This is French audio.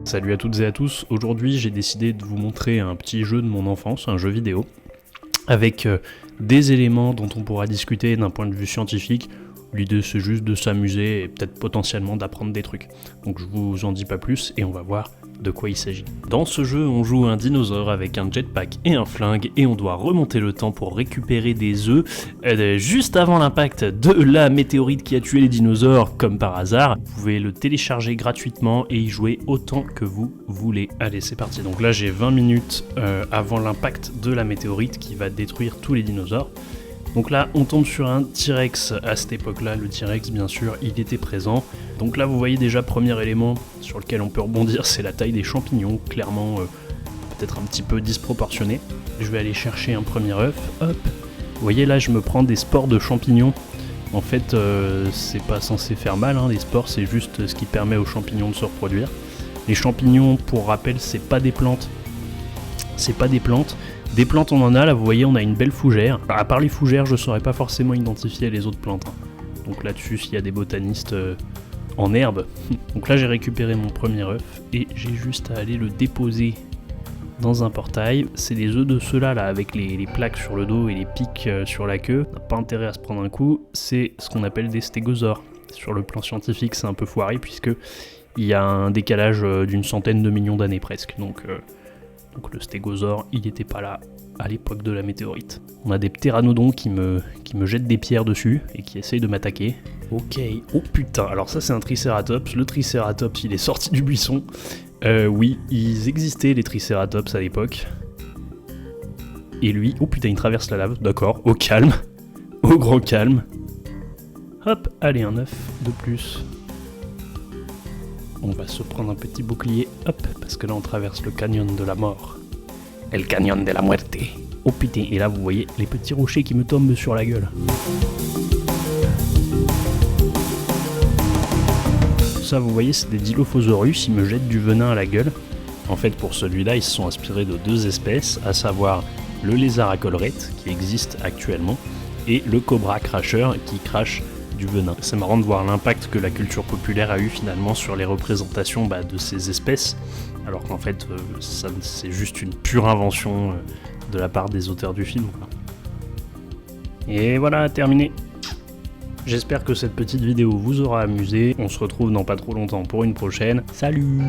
Salut à toutes et à tous, aujourd'hui j'ai décidé de vous montrer un petit jeu de mon enfance, un jeu vidéo, avec des éléments dont on pourra discuter d'un point de vue scientifique. L'idée c'est juste de s'amuser et peut-être potentiellement d'apprendre des trucs. Donc je vous en dis pas plus et on va voir de quoi il s'agit. Dans ce jeu on joue un dinosaure avec un jetpack et un flingue et on doit remonter le temps pour récupérer des œufs juste avant l'impact de la météorite qui a tué les dinosaures comme par hasard. Vous pouvez le télécharger gratuitement et y jouer autant que vous voulez. Allez c'est parti, donc là j'ai 20 minutes avant l'impact de la météorite qui va détruire tous les dinosaures. Donc là, on tombe sur un T-Rex à cette époque-là. Le T-Rex, bien sûr, il était présent. Donc là, vous voyez déjà, premier élément sur lequel on peut rebondir, c'est la taille des champignons. Clairement, peut-être un petit peu disproportionné. Je vais aller chercher un premier œuf. Hop. Vous voyez, là, je me prends des spores de champignons. En fait, c'est pas censé faire mal, hein. Les spores, c'est juste ce qui permet aux champignons de se reproduire. Les champignons, pour rappel, c'est pas des plantes. C'est pas des plantes. Des plantes on en a, là vous voyez on a une belle fougère. À part les fougères je saurais pas forcément identifier les autres plantes. Donc là-dessus s'il y a des botanistes en herbe. Donc là j'ai récupéré mon premier œuf et j'ai juste à aller le déposer dans un portail. C'est des œufs de ceux-là là, avec les plaques sur le dos et les pics sur la queue. On n'a pas intérêt à se prendre un coup, c'est ce qu'on appelle des stégosaures. Sur le plan scientifique c'est un peu foiré puisque il y a un décalage d'une centaine de millions d'années presque. Donc le stégosaure, il n'était pas là à l'époque de la météorite. On a des ptéranodons qui me jettent des pierres dessus et qui essayent de m'attaquer. Ok, oh putain, alors ça c'est un tricératops. Le tricératops, il est sorti du buisson. Oui, ils existaient les tricératops à l'époque. Et lui, oh putain, il traverse la lave, d'accord, au calme. Au grand calme. Hop, allez, un œuf de plus. On va se prendre un petit bouclier, hop, parce que là on traverse le canyon de la mort. El canyon de la muerte. Oh putain, et là vous voyez les petits rochers qui me tombent sur la gueule. Ça vous voyez c'est des Dilophosaurus, ils me jettent du venin à la gueule. En fait pour celui-là ils se sont inspirés de deux espèces, à savoir le lézard à collerette qui existe actuellement et le cobra cracheur qui crache du venin. C'est marrant de voir l'impact que la culture populaire a eu finalement sur les représentations de ces espèces, alors qu'en fait c'est juste une pure invention de la part des auteurs du film, quoi. Et voilà, terminé. J'espère que cette petite vidéo vous aura amusé. On se retrouve dans pas trop longtemps pour une prochaine. Salut!